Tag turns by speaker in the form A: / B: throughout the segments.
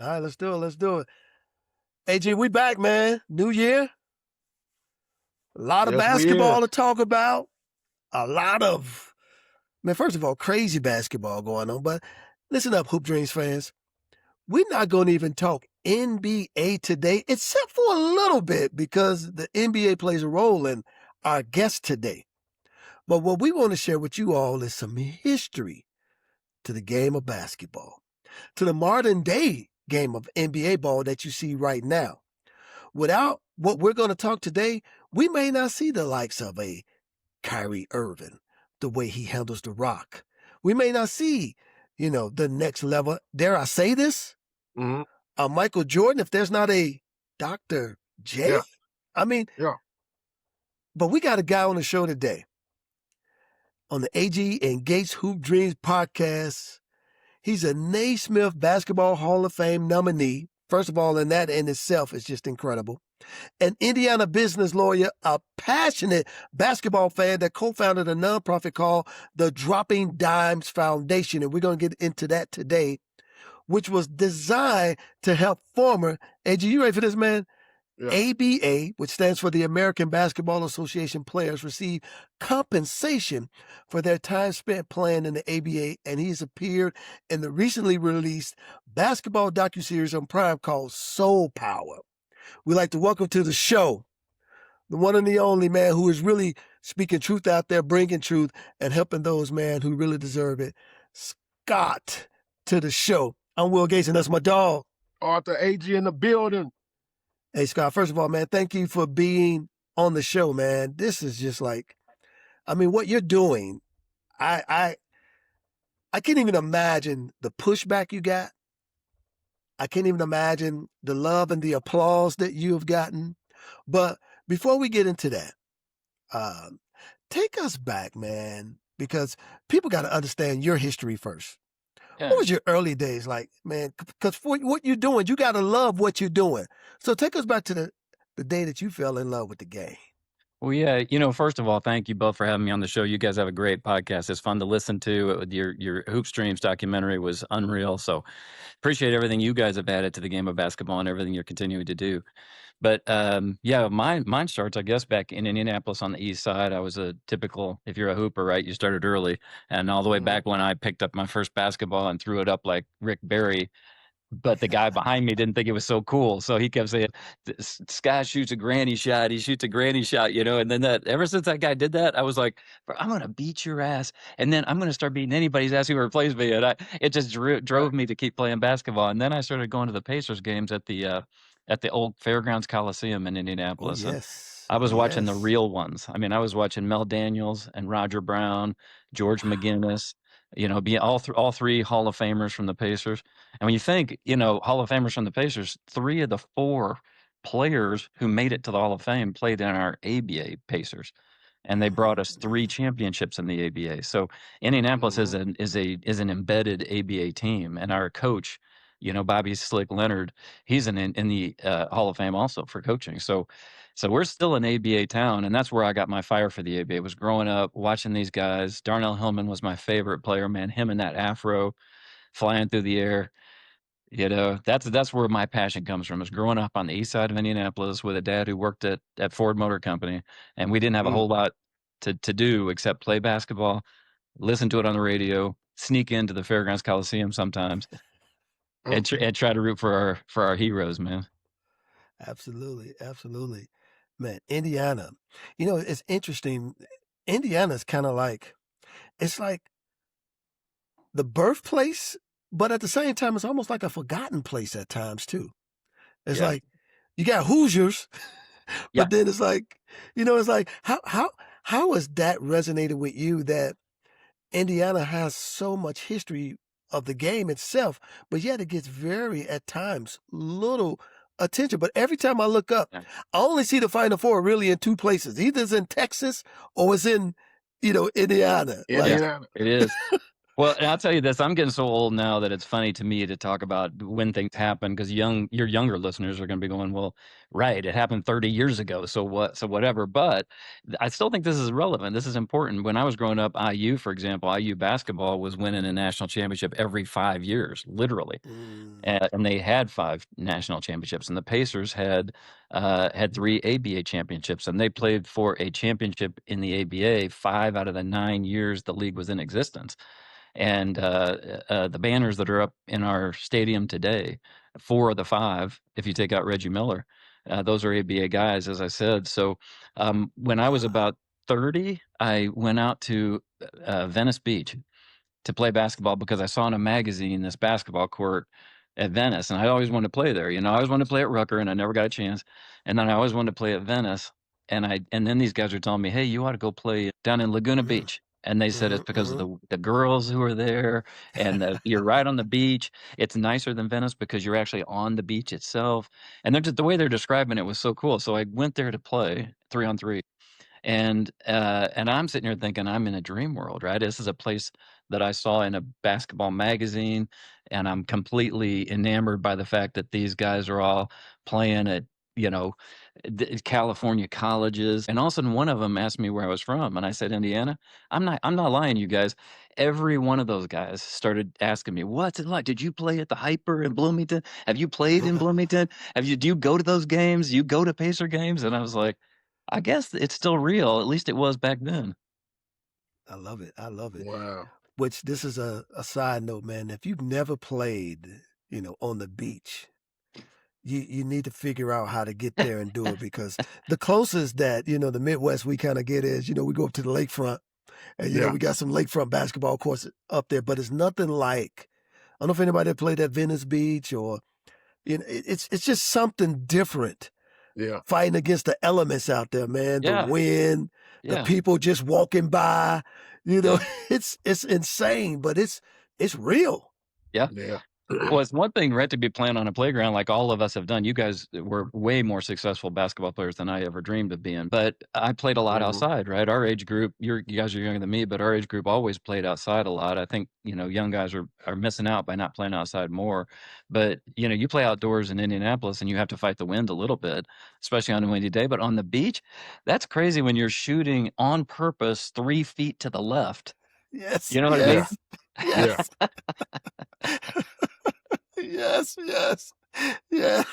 A: All right, let's do it. Let's do it. Agee, we back, man. New year. A lot of
B: Yes, we
A: basketball
B: is.
A: to talk about. A lot of, man, first of all, crazy basketball going on. But listen up, Hoop Dreams fans. We're not going to even talk NBA today, except for a little bit because the NBA plays a role in our guest today. But what we want to share with you all is some history to the game of basketball, to the modern day game of NBA ball that you see right now. Without what we're going to talk today, we may not see the likes of a Kyrie Irving, the way he handles the rock. We may not see, the next level. Dare I say this?
B: Mm-hmm.
A: Michael Jordan, if there's not a Dr. J.
B: Yeah.
A: I mean,
B: Yeah.
A: but we got a guy on the show today on the Agee and Gates Hoop Dreams podcast. He's a Naismith Basketball Hall of Fame nominee. First of all, and that in itself is just incredible. An Indiana business lawyer, a passionate basketball fan that co-founded a nonprofit called the Dropping Dimes Foundation. And we're going to get into that today, which was designed to help former, Agee, you ready for this, man?
B: Yeah.
A: ABA, which stands for the American Basketball Association players, receive compensation for their time spent playing in the ABA, and he's appeared in the recently released basketball docuseries on Prime called Soul Power. We'd like to welcome to the show the one and the only man who is really speaking truth out there, bringing truth, and helping those, man, who really deserve it. Scott, to the show. I'm Will Gates, and that's my dog.
B: Arthur Agee in the building.
A: Hey, Scott, first of all, man, thank you for being on the show, man. This is just like, what you're doing, I can't even imagine the pushback you got. I can't even imagine the love and the applause that you have gotten. But before we get into that, take us back, man, because people got to understand your history first.
C: Yeah.
A: What was your early days like, man? Because for what you're doing, you got to love what you're doing. So take us back to the day that you fell in love with the game.
C: Well, yeah, first of all, thank you both for having me on the show. You guys have a great podcast. It's fun to listen to. Your Hoop Streams documentary was unreal. So appreciate everything you guys have added to the game of basketball and everything you're continuing to do. But mine starts, I guess, back in Indianapolis on the east side. I was a typical, if you're a hooper, right, you started early. And all the way back when I picked up my first basketball and threw it up like Rick Barry, but the guy behind me didn't think it was so cool. So he kept saying, this guy shoots a granny shot. He shoots a granny shot, And then ever since that guy did that, I was like, I'm going to beat your ass. And then I'm going to start beating anybody's ass who replaces me. And it just drove me to keep playing basketball. And then I started going to the Pacers games at the old Fairgrounds Coliseum in Indianapolis.
A: Oh, yes.
C: And I was watching the real ones. I was watching Mel Daniels and Roger Brown, George McGinnis, be all three Hall of Famers from the Pacers. And when you think, Hall of Famers from the Pacers, 3 of the 4 players who made it to the Hall of Fame played in our ABA Pacers, and they brought us 3 championships in the ABA. So Indianapolis is an embedded ABA team, and our coach, Bobby Slick Leonard, he's in the Hall of Fame also for coaching. So we're still an ABA town, and that's where I got my fire for the ABA. Was growing up watching these guys. Darnell Hillman was my favorite player, man. Him and that afro flying through the air. That's where my passion comes from, is growing up on the east side of Indianapolis with a dad who worked at Ford Motor Company, and we didn't have a whole lot to do except play basketball, listen to it on the radio, sneak into the Fairgrounds Coliseum sometimes, and try to root for our heroes, man.
A: Absolutely. Absolutely. Man, Indiana, it's interesting. Indiana's kind of like, it's like the birthplace, but at the same time, it's almost like a forgotten place at times too. It's like, you got Hoosiers, but then it's like, it's like, how has that resonated with you that Indiana has so much history of the game itself, but yet it gets very, at times, little attention. But every time I look up, I only see the Final Four really in 2 places. Either it's in Texas or it's in, Indiana.
C: It is. Well, and I'll tell you this, I'm getting so old now that it's funny to me to talk about when things happen because your younger listeners are going to be going, well, right, it happened 30 years ago, so what, so whatever. But I still think this is relevant. This is important. When I was growing up, IU, for example, IU basketball was winning a national championship every 5 years, literally.
A: Mm.
C: And they had 5 national championships, and the Pacers had 3 ABA championships, and they played for a championship in the ABA 5 out of the 9 years the league was in existence. And the banners that are up in our stadium today, 4 of the 5, if you take out Reggie Miller, those are ABA guys, as I said. So when I was
A: Wow.
C: about 30, I went out to Venice Beach to play basketball because I saw in a magazine this basketball court at Venice, and I always wanted to play there. I always wanted to play at Rucker, and I never got a chance. And then I always wanted to play at Venice, and then these guys were telling me, "Hey, you ought to go play down in Laguna
A: Mm.
C: Beach." And they said it's because of
A: Mm-hmm.
C: the girls who are there, and you're right on the beach. It's nicer than Venice because you're actually on the beach itself. And they're just the way they're describing it was so cool. So I went there to play 3-on-3. And I'm sitting here thinking I'm in a dream world, right? This is a place that I saw in a basketball magazine, and I'm completely enamored by the fact that these guys are all playing at, you know, California colleges. And all of a sudden, one of them asked me where I was from, and I said Indiana. I'm not lying, you guys. Every one of those guys started asking me, "What's it like? Did you play at the Hyper in Bloomington? Have you played in Bloomington? Do you go to those games? You go to Pacer games?" And I was like, I guess it's still real, at least it was back then.
A: I love it. I love it.
B: Wow.
A: Which this is a side note, man. If you've never played, on the beach, you need to figure out how to get there and do it because the closest that, the Midwest we kind of get is, we go up to the lakefront and,
B: Yeah.
A: we got some lakefront basketball courts up there, but it's nothing like, I don't know if anybody that played at Venice Beach or, it's just something different
B: Yeah.
A: fighting against the elements out there, man. The
C: Yeah,
A: wind, the
C: yeah,
A: people just walking by,
C: yeah,
A: it's insane, but it's real.
C: yeah.
B: Yeah.
C: Well, it's one thing, right, to be playing on a playground like all of us have done. You guys were way more successful basketball players than I ever dreamed of being. But I played a lot
B: Mhm.
C: outside, right? Our age group, you guys are younger than me, but our age group always played outside a lot. I think, young guys are missing out by not playing outside more. But, you play outdoors in Indianapolis and you have to fight the wind a little bit, especially on a windy day. But on the beach, that's crazy when you're shooting on purpose 3 feet to the left.
A: Yes,
C: You know what I mean?
B: Yeah.
A: yes,
B: Yeah.
A: yes. Yes, yes. Yeah.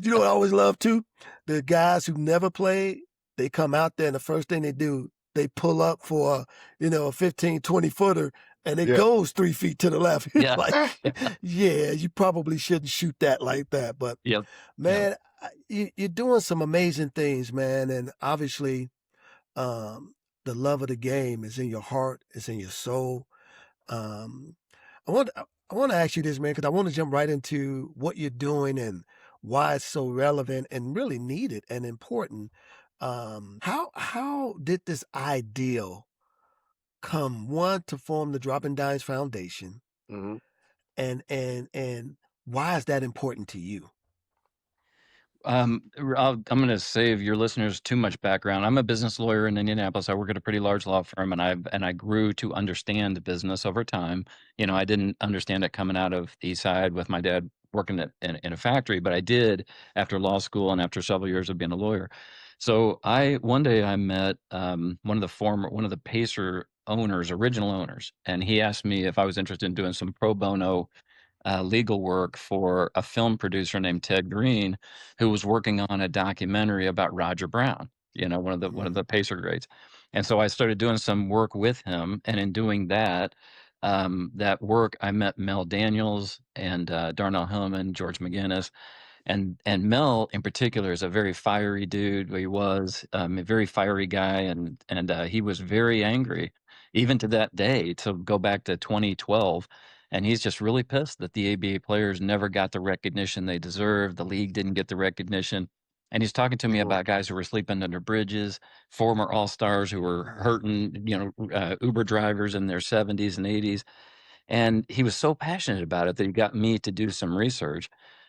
A: You know what I always love too? The guys who never played, they come out there and the first thing they do, they pull up for, a 15, 20 footer and it
B: Yeah.
A: goes 3 feet to the left.
C: Yeah.
A: Like,
C: Yeah.
A: yeah, you probably shouldn't shoot that like that. But
C: Yep. Yep.
A: man, you're doing some amazing things, man. And obviously, the love of the game is in your heart, it's in your soul. Um, I want to ask you this, man, because I want to jump right into what you're doing and why it's so relevant and really needed and important. How did this ideal come? One, to form the Drop and Dines Foundation,
B: Mhm.
A: and why is that important to you?
C: I'm going to save your listeners too much background. I'm a business lawyer in Indianapolis. I work at a pretty large law firm, and I grew to understand business over time. I didn't understand it coming out of the East Side with my dad working in a factory, but I did after law school and after several years of being a lawyer. So one day I met one of the Pacer owners, original owners, and he asked me if I was interested in doing some pro bono legal work for a film producer named Ted Green, who was working on a documentary about Roger Brown, one of
A: Mm,
C: the Pacer greats. And so I started doing some work with him, and in doing that, that work, I met Mel Daniels and Darnell Hillman, George McGinnis, and Mel in particular is a very fiery dude. He was a very fiery guy, and he was very angry, even to that day. To go back to 2012, and he's just really pissed that the ABA players never got the recognition they deserved. The league didn't get the recognition, and he's talking to me
B: Mhm.
C: about guys who were sleeping under bridges, former All Stars who were
A: mm,
C: hurting, Uber drivers in their 70s and 80s, and he was so passionate about it that he got me to do some research.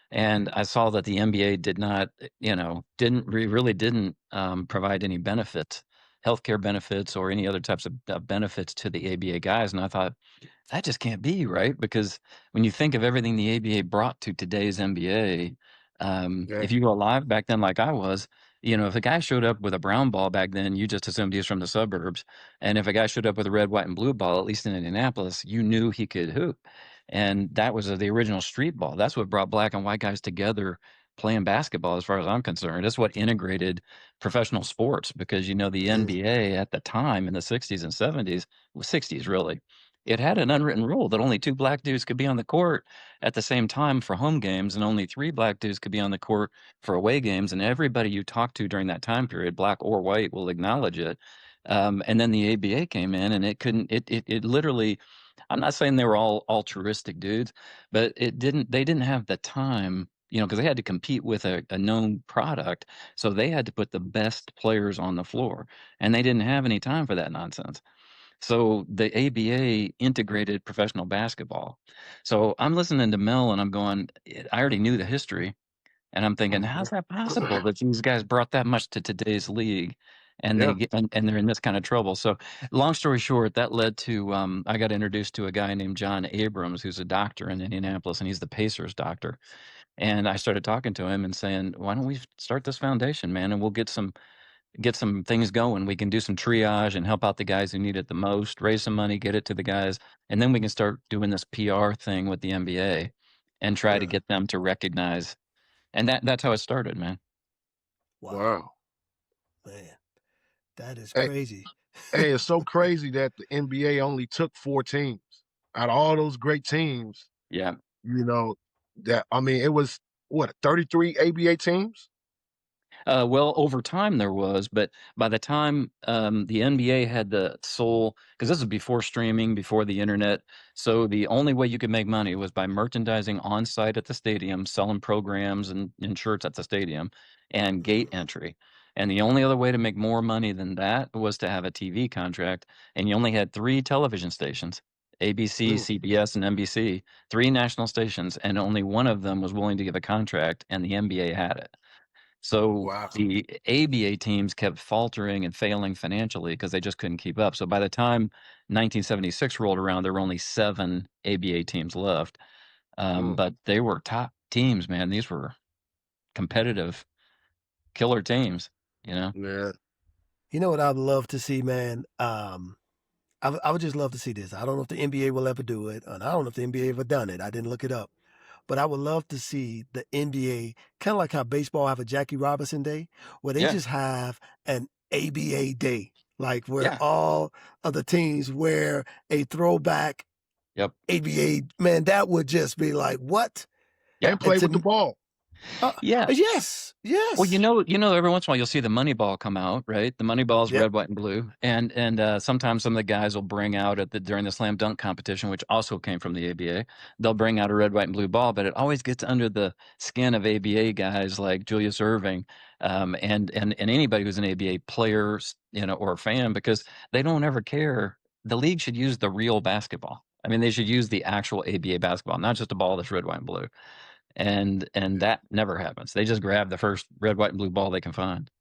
C: And I saw that the NBA did not, really didn't provide any benefit healthcare benefits or any other types of benefits to the ABA guys, and I thought, that just can't be, right? Because when you think of everything the ABA brought to today's NBA,
B: Yeah.
C: if you were alive back then like I was, if a guy showed up with a brown ball back then, you just assumed he was from the suburbs. And if a guy showed up with a red, white, and blue ball, at least in Indianapolis, you knew he could hoop. And that was the original street ball. That's what brought black and white guys together playing basketball, as far as I'm concerned. That's what integrated professional sports, because, the
A: Mm,
C: NBA at the time in the 60s and 70s, well, 60s really, it had an unwritten rule that only 2 black dudes could be on the court at the same time for home games, and only 3 black dudes could be on the court for away games, and everybody you talk to during that time period, black or white, will acknowledge it. And then the ABA came in, and it literally, I'm not saying they were all altruistic dudes, but they didn't have the time, because they had to compete with a known product, so they had to put the best players on the floor, and they didn't have any time for that nonsense. So the ABA integrated professional basketball. So I'm listening to Mel and I'm going, I already knew the history. And I'm thinking,
B: Mhm.
C: how's that possible that these guys brought that much to today's league, and
B: Yeah.
C: and they're in this kind of trouble? So long story short, that led to I got introduced to a guy named John Abrams, who's a doctor in Indianapolis, and he's the Pacers doctor. And I started talking to him and saying, why don't we start this foundation, man, and we'll get some things going. We can do some triage and help out the guys who need it the most, raise some money, get it to the guys, and then we can start doing this PR thing with the NBA and try to
A: yeah.
C: get them to recognize. And that's how it started, man.
A: Wow,
B: Wow.
A: man, that is
B: Hey,
A: crazy.
B: hey, it's so crazy that the NBA only took 4 teams. Out of all those great teams,
C: Yeah.
B: you know, it was what, 33 ABA teams?
C: Well, over time there was, but by the time the NBA had the sole, because this is before streaming, before the internet, so the only way you could make money was by merchandising on site at the stadium, selling programs and shirts at the stadium, and gate
A: Mm,
C: entry. And the only other way to make more money than that was to have a TV contract, and you only had 3 television stations: ABC,
A: mm,
C: CBS, and NBC, 3 national stations, and only one of them was willing to give a contract, and the NBA had it. So
B: Wow.
C: the ABA teams kept faltering and failing financially because they just couldn't keep up. So by the time 1976 rolled around, there were only 7 ABA teams left.
B: Mm.
C: But they were top teams, man. These were competitive, killer teams, you know?
B: Yeah.
A: You know what I'd love to see, man? I would just love to see this. I don't know if the NBA will ever do it, and I don't know if the NBA ever done it. I didn't look it up. But I would love to see the NBA, kind of like how baseball have a Jackie Robinson Day, where they
C: Yeah.
A: just have an ABA day, like where
C: Yeah.
A: all of the teams wear a throwback
C: Yep.
A: ABA. Man, that would just be like, what?
C: Yeah.
B: And
A: And
B: play with the ball.
A: uh,
C: Yeah.
A: yes,
C: Well,
A: yes.
C: every once in a while you'll see the money ball come out, right? The money ball is
A: Yep.
C: red, white, and blue, and sometimes some of the guys will bring out during the slam dunk competition, which also came from the ABA. They'll bring out a red, white, and blue ball, but it always gets under the skin of ABA guys like Julius Irving, and anybody who's an ABA player, or fan, because they don't ever care. The league should use the real basketball. I mean, they should use the actual ABA basketball, not just a ball that's red, white, and blue. And that never happens. They just grab the first red, white, and blue ball they can find.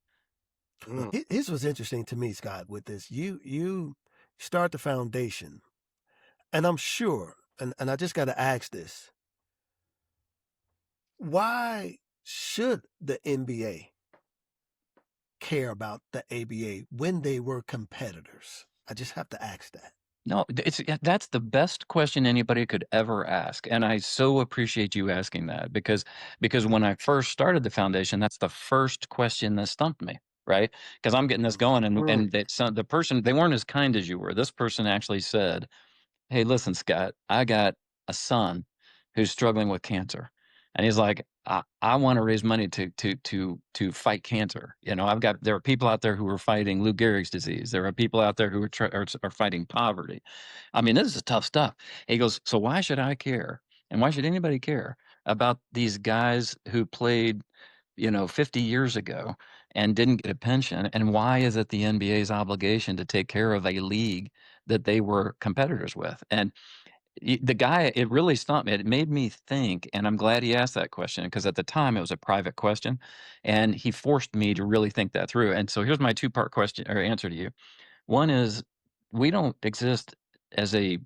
A: Well,
B: Mm.
A: here's what's interesting to me, Scott, with this. You start the foundation, and I'm sure, and I just got to ask this: why should the NBA care about the ABA when they were competitors? I just have to ask that.
C: No, that's the best question anybody could ever ask, and I so appreciate you asking that, because when I first started the foundation, that's the first question that stumped me, right? Because I'm getting this
A: Mhm.
C: going, and
B: Mm.
C: and the person, they weren't as kind as you were. This person actually said, "Hey, listen, Scott, I got a son who's struggling with cancer." And he's like, I want to raise money to fight cancer. There are people out there who are fighting Lou Gehrig's disease. There are people out there who are fighting poverty. I mean, this is tough stuff. He goes, so why should I care? And why should anybody care about these guys who played, 50 years ago and didn't get a pension? And why is it the NBA's obligation to take care of a league that they were competitors with? And The guy, it really stumped me. It made me think, and I'm glad he asked that question because at the time it was a private question, and he forced me to really think that through. And so here's my two-part question or answer to you. One is we don't exist as a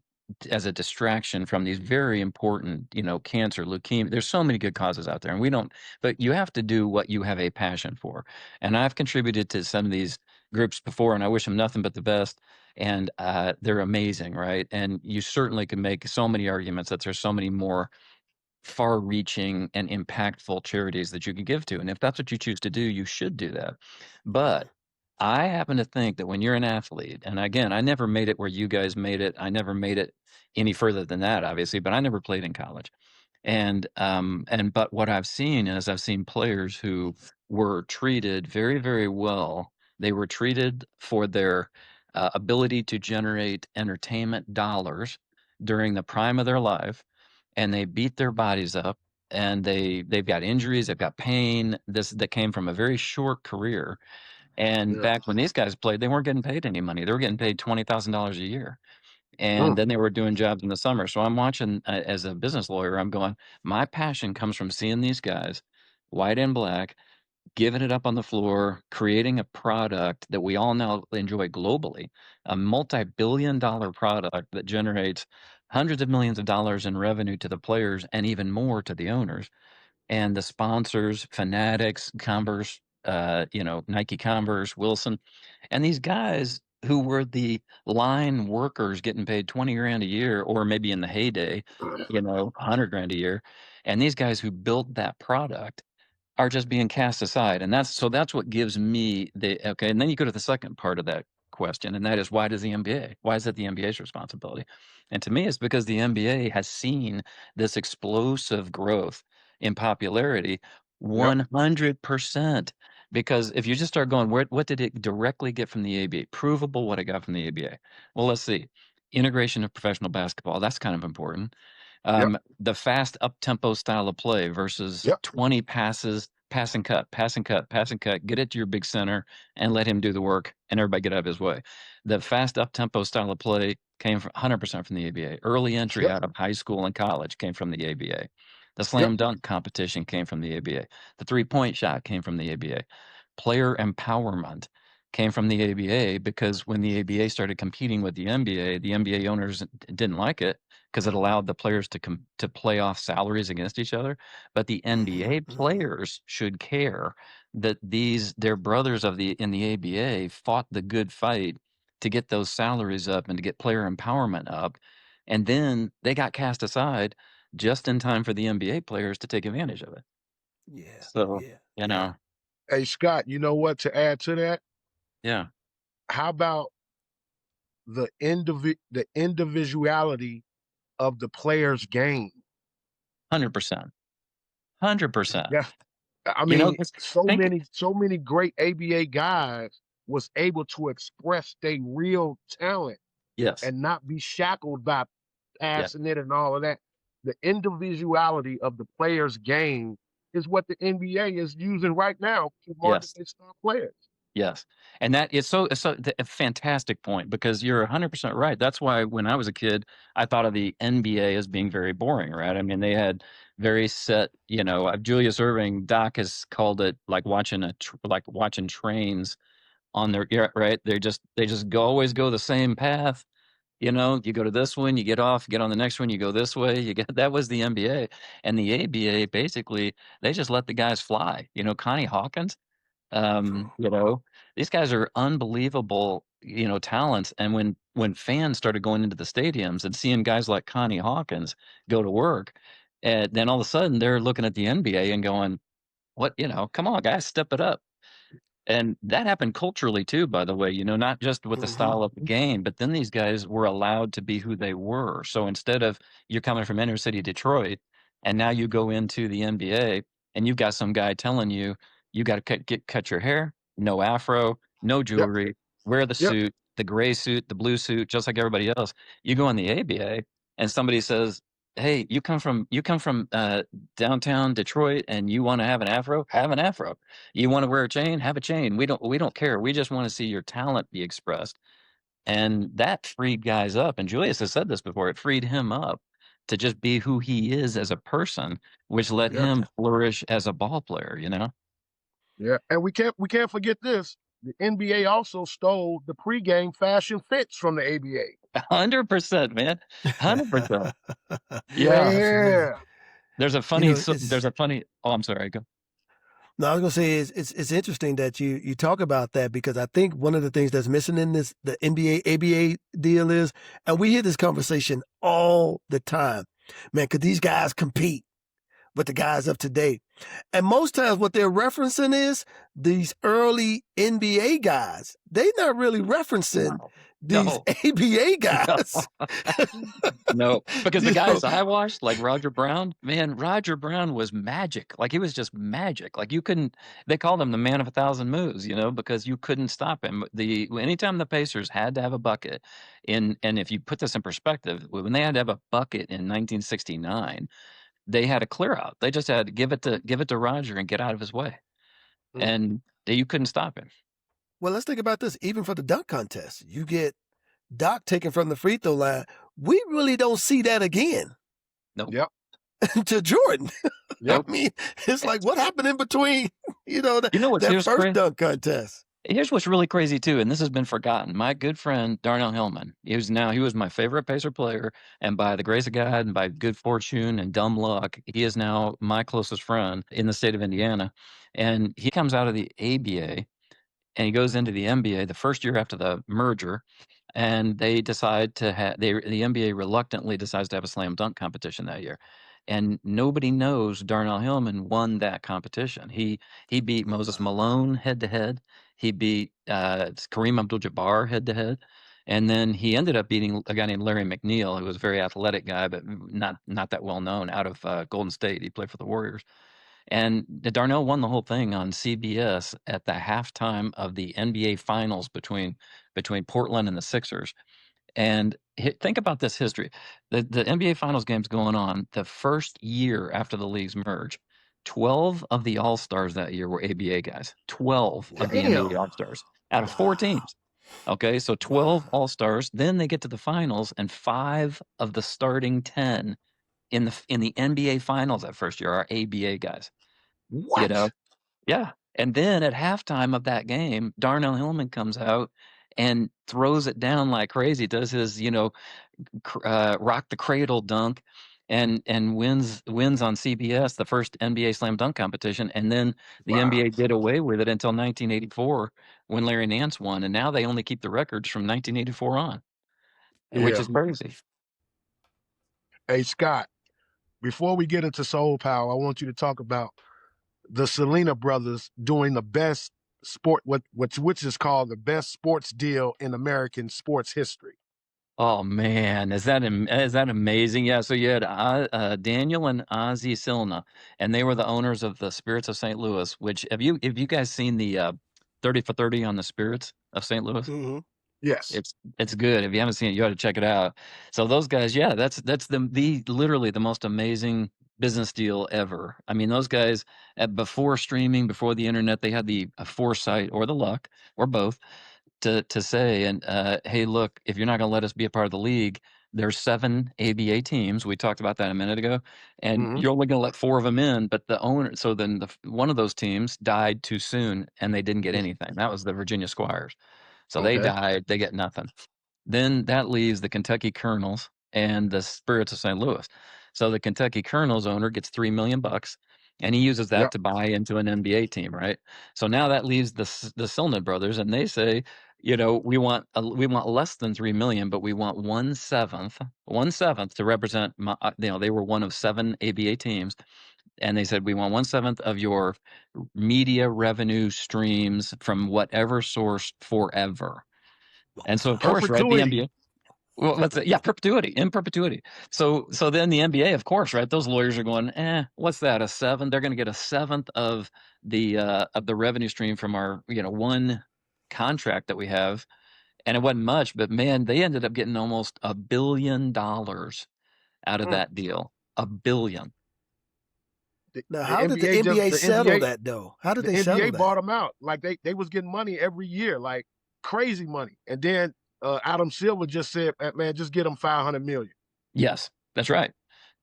C: distraction from these very important, cancer, leukemia. There's so many good causes out there, and we don't. But you have to do what you have a passion for. And I've contributed to some of these groups before, and I wish them nothing but the best. And they're amazing, right? And you certainly can make so many arguments that there's so many more far-reaching and impactful charities that you can give to. And if that's what you choose to do, you should do that.
A: Yeah.
C: But I happen to think that when you're an athlete, and again, I never made it where you guys made it. I never made it any further than that, obviously, but I never played in college. But what I've seen is I've seen players who were treated very, very well. They were treated for their ability to generate entertainment dollars during the prime of their life, and they beat their bodies up, and they've got injuries, they've got pain. This that came from a very short career. And
B: Yeah.
C: back when these guys played, they weren't getting paid any money. They were getting paid $20,000 a year, and
B: Mm.
C: then they were doing jobs in the summer. So I'm watching as a business lawyer. I'm going. My passion comes from seeing these guys, white and black, giving it up on the floor, creating a product that we all now enjoy globally, a multi-billion-dollar product that generates hundreds of millions of dollars in revenue to the players and even more to the owners and the sponsors, Fanatics, Converse, Nike, Converse, Wilson, and these guys who were the line workers getting paid 20 grand a year, or maybe in the heyday, 100 grand a year. And these guys who built that product are just being cast aside. And that's what gives me okay. And then you go to the second part of that question, and that is why does the NBA? Why is it the NBA's responsibility? And to me, it's because the NBA has seen this explosive growth in popularity
B: Yep.
C: 100%. Because if you just start going, what did it directly get from the ABA? Provable what it got from the ABA. Well, let's see. Integration of professional basketball. That's kind of important.
B: Yep.
C: The fast up-tempo style of play versus
B: Yep.
C: 20 passes, pass and cut, pass and cut, pass and cut, get it to your big center and let him do the work and everybody get out of his way. The fast up-tempo style of play came from 100% from the ABA. Early entry
B: Yep.
C: out of high school and college came from the ABA. The
B: Yep.
C: slam dunk competition came from the ABA. The three-point shot came from the ABA. Player empowerment came from the ABA because when the ABA started competing with the NBA owners didn't like it because it allowed the players to play off salaries against each other. But the
A: Hmm.
C: NBA
A: Hmm.
C: players should care that their brothers in the ABA fought the good fight to get those salaries up and to get player empowerment up. And then they got cast aside just in time for the NBA players to take advantage of it.
A: Yeah.
C: So,
A: Yeah.
C: you
A: Yeah.
C: know,
B: Hey, Scott, you know what? To add to that,
C: yeah,
B: how about the individuality of the player's game?
C: 100%. 100%.
B: Yeah. I
C: You know,
B: mean,
C: 'cause
B: so
C: think
B: many, so many great ABA guys was able to express their real talent
C: yes.
B: and not be shackled by
C: Yeah.
B: passing it and all of that. The individuality of the player's game is what the NBA is using right now to market
C: Yes.
B: their star players.
C: Yes. And that is a fantastic point because you're 100% right. That's why when I was a kid, I thought of the NBA as being very boring, right? I mean, they had very set, Julius Irving, Doc has called it like like watching trains on their, yeah, right? They just always go the same path. You go to this one, you get off, get on the next one, you go this way. That was the NBA. And the ABA basically, they just let the guys fly. Connie Hawkins,
A: Oh,
C: you know, these guys are unbelievable, talents. And when fans started going into the stadiums and seeing guys like Connie Hawkins go to work, then all of a sudden they're looking at the NBA and going, "What? Come on, guys, step it up." And that happened culturally too, by the way, not just with the
A: mhm.
C: style of the game, but then these guys were allowed to be who they were. So instead of you're coming from inner city Detroit and now you go into the NBA and you've got some guy telling you, you got to cut your hair, no afro, no
B: Yep.
C: jewelry, wear the
B: Yep.
C: suit, the gray suit, the blue suit, just like everybody else. You go in the ABA and somebody says, "Hey, you come from downtown Detroit and you want to have an afro? Have an afro. You wanna wear a chain? Have a chain. We don't care. We just wanna see your talent be expressed, And that freed guys up. And Julius has said this before. It freed him up to just be who he is as a person, which let
B: Yeah,
C: him flourish as a ball player, you know?
B: yeah. And we can't forget this. The NBA also stole the pregame fashion fits from the ABA.
C: 100%, man. 100%. Yeah.
A: Absolutely.
B: Yeah.
C: There's a
A: You
C: funny,
A: know, it's
C: oh, I'm sorry. Go.
A: no, I was gonna say it's interesting that you talk about that because I think one of the things that's missing in the NBA ABA deal is, and we hear this conversation all the time, man, because these guys compete with the guys of today. And most times what they're referencing is these early NBA guys. They're not really referencing these
C: No.
A: ABA guys.
C: No, because the
A: You know,
C: guys I watched, like Roger Brown, man, Roger Brown was magic. Like he was just magic. Like you couldn't. They called him the man of 1,000 moves, you know, because you couldn't stop him. Anytime the Pacers had to have a bucket, and if you put this in perspective, when they had to have a bucket in 1969, they had a clear out. They just had to give it to Roger and get out of his way,
B: Mm.
C: and you couldn't stop him.
A: well, let's think about this. Even for the dunk contest, you get Doc taken from the free throw line. We really don't see that again
C: Nope.
B: Yep.
A: to Jordan.
B: Yep.
A: I mean, it's like what happened in between,
C: You know what's
A: that
C: here's
A: first
C: crazy?
A: dunk contest.
C: Here's what's really crazy too, and this has been forgotten. My good friend Darnell Hillman, he was my favorite Pacer player, and by the grace of God and by good fortune and dumb luck, he is now my closest friend in the state of Indiana. And he comes out of the ABA and he goes into the NBA the first year after the merger, and they decide to have the NBA reluctantly decides to have a slam dunk competition that year. And nobody knows Darnell Hillman won that competition. He beat Moses Malone head to head. He beat Kareem Abdul-Jabbar head to head. And then he ended up beating a guy named Larry McNeil, who was a very athletic guy, but not that well known, out of Golden State. He played for the Warriors. And Darnell won the whole thing on CBS at the halftime of the NBA Finals between Portland and the Sixers. And think about this history. The NBA Finals game's going on the first year after the leagues merge. 12 of the All-Stars that year were ABA guys. 12 of the NBA
B: Damn.
C: All-Stars out of 4
A: Wow.
C: teams. Okay, so
A: Wow.
C: 12 All-Stars. Then they get to the finals, and 5 of the starting 10 in the NBA Finals that first year are ABA guys. You
B: What?
C: know? Yeah. And then at halftime of that game, Darnell Hillman comes out and throws it down like crazy, does his, rock the cradle dunk and wins on CBS the first NBA slam dunk competition. And then the
B: Wow.
C: NBA did away with it until 1984 when Larry Nance won. And now they only keep the records from 1984 on, which
B: Yeah.
C: is crazy.
B: Hey, Scott, before we get into Soul Power, I want you to talk about the Selena brothers doing the best which is called the best sports deal in American sports history.
C: Oh man, is that amazing? Yeah, so you had Daniel and Ozzie Silna, and they were the owners of the Spirits of St. Louis. Which have you guys seen the 30 for 30 on the Spirits of St. Louis?
A: Mm-hmm.
B: Yes.
C: It's good. If you haven't seen it, you ought to check it out. So those guys, yeah, that's the literally the most amazing business deal ever. I mean, those guys before streaming, before the internet, they had the foresight or the luck or both to say, and hey, look, if you're not going to let us be a part of the league, there's 7 ABA teams. We talked about that a minute ago, and
B: Mhm.
C: you're only going to let 4 of them in. But the owner, so then one of those teams died too soon, and they didn't get anything. That was the Virginia Squires. So they
B: Okay.
C: died. They get nothing. Then that leaves the Kentucky Colonels and the Spirits of St. Louis. So the Kentucky Colonels owner gets $3 million, and he uses that
B: Yep.
C: to buy into an NBA team, right? So now that leaves the Silna brothers, and they say, we want less than 3 million, but we want 1/7 to represent. They were one of 7 ABA teams, and they said we want 1/7 of your media revenue streams from whatever source forever. And so, of course, right, the
B: Perpetuity.
C: NBA. Well, that's it. Yeah, perpetuity, in perpetuity. So then the NBA, of course, right? Those lawyers are going, what's that? A 7? They're going to get 1/7 of the revenue stream from our, one contract that we have, and it wasn't much, but man, they ended up getting almost $1 billion out of
B: Mm.
C: that deal. $1 billion.
A: Now,
B: The
A: how did the
B: NBA just
A: NBA
B: the
A: settle
B: NBA
A: that though? How did
B: the
A: they settle
B: NBA
A: that?
B: bought them out. Like they was getting money every year, like crazy money. And then Adam Silver just said, man, just get him 500 million.
C: Yes, that's right.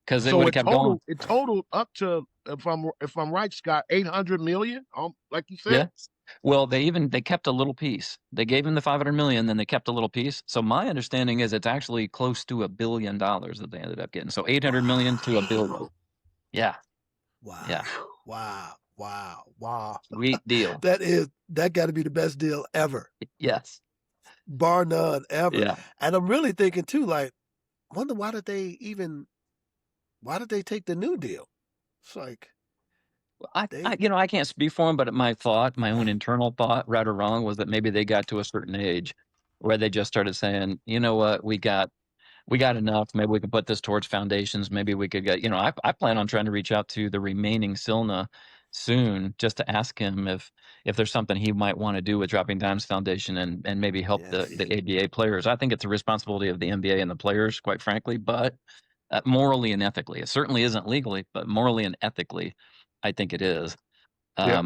C: Because they would
B: So
C: have kept going.
B: it totaled up to, if I'm right, Scott, 800 million. Like you said.
C: Yeah. Well, they kept a little piece. They gave him the 500 million, then they kept a little piece. So my understanding is it's actually close to $1 billion that they ended up getting. So 800 million to $1 billion. Yeah.
A: Wow.
C: Yeah.
A: Wow.
C: Sweet deal.
A: That got to be the best deal ever,
C: Yes.
A: bar none, ever.
C: Yeah.
A: And I'm really thinking too, like, wonder why did they take the new deal? It's like
C: I can't speak for him, but my own internal thought, right or wrong, was that maybe they got to a certain age where they just started saying, you know what, we got enough. Maybe we can put this towards foundations. Maybe we could get, I plan on trying to reach out to the remaining Silna soon just to ask him if there's something he might want to do with Dropping Dimes Foundation and maybe help
A: yes.
C: the ABA players. I think it's a responsibility of the NBA and the players, quite frankly, but morally and ethically. It certainly isn't legally, but morally and ethically, I think it is.
B: Yeah.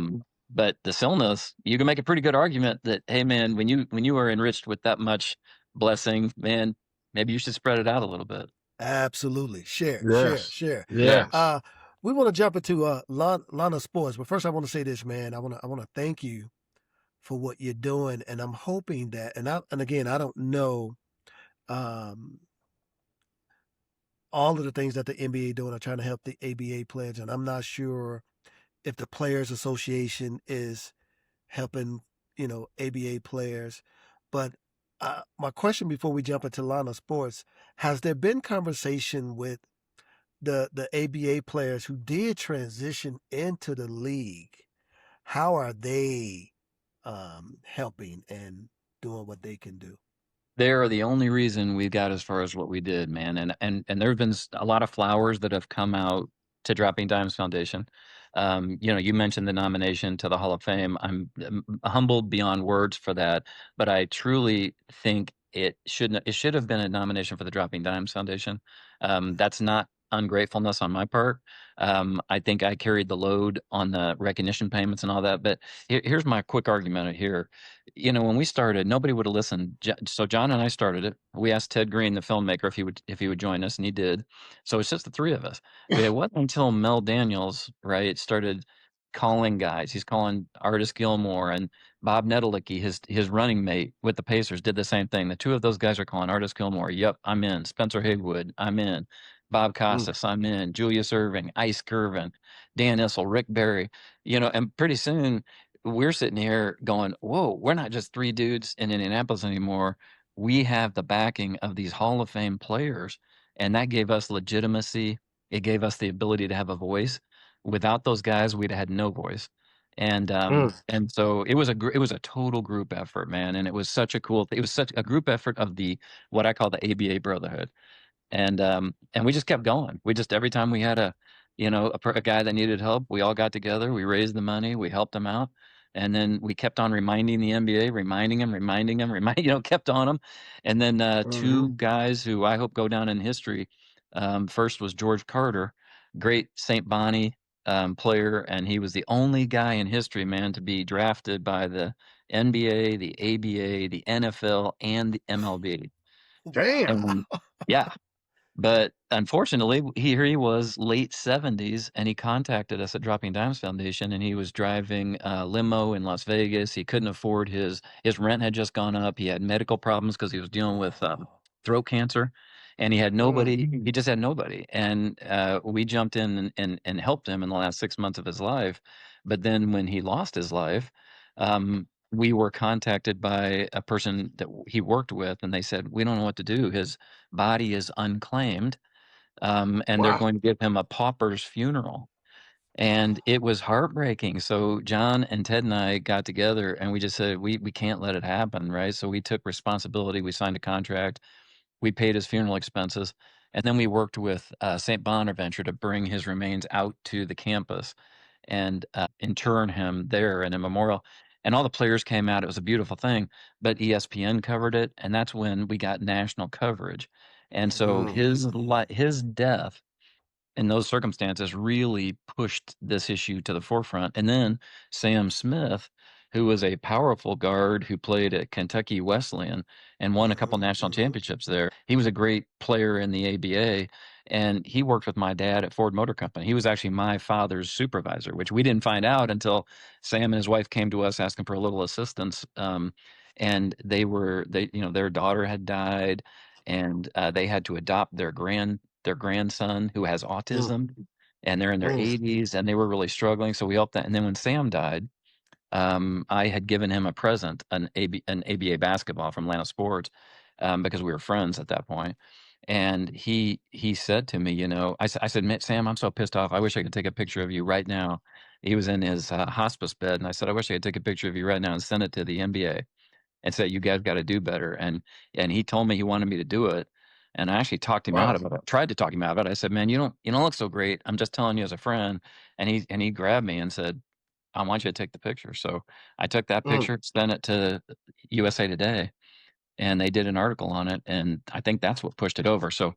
C: But the Silnas, you can make a pretty good argument that, hey man, when you are enriched with that much blessing, man, maybe you should spread it out a little bit.
A: Absolutely. Share.
B: Yes.
A: We want to jump into Lana Sports, but first I want to say this, man. I want to thank you for what you're doing, and I'm hoping that, and again, I don't know all of the things that the NBA doing are trying to help the ABA players, and I'm not sure if the Players Association is helping, ABA players. But my question before we jump into Lana Sports, has there been conversation with the ABA players who did transition into the league? How are they helping and doing what they can do?
C: They're the only reason we got as far as what we did, man. And there have been a lot of flowers that have come out to Dropping Dimes Foundation. You mentioned the nomination to the Hall of Fame. I'm humbled beyond words for that, but I truly think it should have been a nomination for the Dropping Dimes Foundation. That's not ungratefulness on my part. I think I carried the load on the recognition payments and all that. But here's my quick argument here. When we started, nobody would have listened. So John and I started it. We asked Ted Green, the filmmaker, if he would join us, and he did. So it's just the three of us. But it wasn't until Mel Daniels, right, started calling guys. He's calling Artis Gilmore and Bob Nedelicki, his running mate with the Pacers, did the same thing. The two of those guys are calling Artis Gilmore. Yep, I'm in. Spencer Haywood, I'm in. Bob Costas, I'm in. Julius Irving, Ice Curvin, Dan Issel, Rick Barry. And pretty soon we're sitting here going, whoa, we're not just three dudes in Indianapolis anymore. We have the backing of these Hall of Fame players. And that gave us legitimacy. It gave us the ability to have a voice. Without those guys, we'd have had no voice. And so it was a total group effort, man. And it was such a cool it was such a group effort of what I call the ABA brotherhood. And we just kept going. We just, every time we had a guy that needed help, we all got together, we raised the money, we helped him out. And then we kept on reminding the NBA, reminding him, kept on him. And then two guys who I hope go down in history. First was George Carter, great St. Bonnie player. And he was the only guy in history, man, to be drafted by the NBA, the ABA, the NFL, and the MLB.
B: Damn.
C: And yeah. But unfortunately, here he was, late 70s, and he contacted us at Dropping Dimes Foundation, and he was driving a limo in Las Vegas. He couldn't afford his rent had just gone up. He had medical problems because he was dealing with throat cancer, and he had nobody. He just had nobody. And we jumped in and helped him in the last 6 months of his life. But then when he lost his life, we were contacted by a person that he worked with, and they said, we don't know what to do. His body is unclaimed, and they're going to give him a pauper's funeral. And it was heartbreaking. So John and Ted and I got together and we just said, we can't let it happen, right? So we took responsibility. We signed a contract. We paid his funeral expenses. And then we worked with St. Bonaventure to bring his remains out to the campus and intern him there in a memorial. And all the players came out. It was a beautiful thing. But ESPN covered it, and that's when we got national coverage. And so his death in those circumstances really pushed this issue to the forefront. And then Sam Smith, who was a powerful guard who played at Kentucky Wesleyan and won a couple national championships there. He was a great player in the ABA, and he worked with my dad at Ford Motor Company. He was actually my father's supervisor, which we didn't find out until Sam and his wife came to us asking for a little assistance. And their daughter had died, and they had to adopt their grandson who has autism, and they're in their 80s, and they were really struggling. So we helped that. And then when Sam died, I had given him a present, an ABA basketball from Atlanta Sports, because we were friends at that point. And he said to me, I said, Sam, I'm so pissed off. I wish I could take a picture of you right now. He was in his hospice bed, and I said, I wish I could take a picture of you right now and send it to the NBA and say, you guys got to do better. And he told me he wanted me to do it. And I actually talked him out of it. I tried to talk him out of it. I said, man, you don't look so great. I'm just telling you as a friend. And he grabbed me and said, I want you to take the picture. So I took that picture, sent it to USA Today, and they did an article on it. And I think that's what pushed it over. So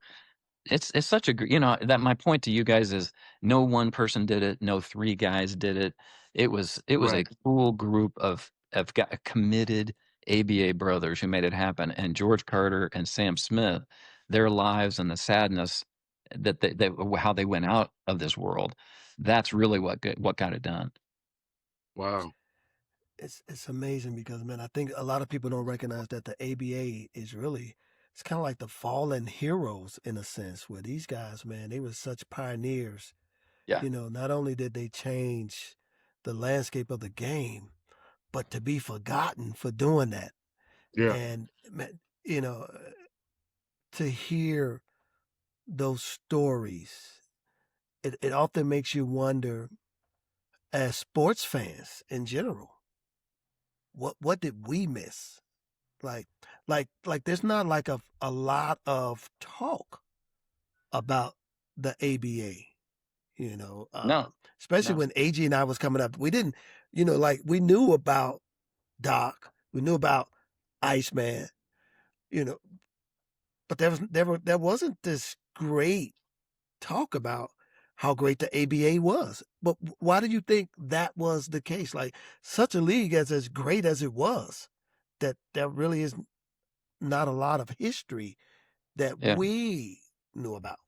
C: it's such a, that my point to you guys is no one person did it. No three guys did it. It was a cool group of committed ABA brothers who made it happen. And George Carter and Sam Smith, their lives and the sadness that how they went out of this world, that's really what got it done.
B: Wow.
A: It's amazing because, man, I think a lot of people don't recognize that the ABA is really, it's kind of like the fallen heroes in a sense, where these guys, man, they were such pioneers.
C: Yeah.
A: Not only did they change the landscape of the game, but to be forgotten for doing that.
B: Yeah.
A: And, man, to hear those stories, it often makes you wonder, as sports fans in general, what did we miss? Like there's not like a lot of talk about the ABA,
C: No.
A: especially when Agee and I was coming up. We didn't, we knew about Doc, we knew about Iceman, but there wasn't this great talk about how great the ABA was. But why do you think that was the case? Like, such a league as great as it was, that there really is not a lot of history that
C: Yeah.
A: we knew about.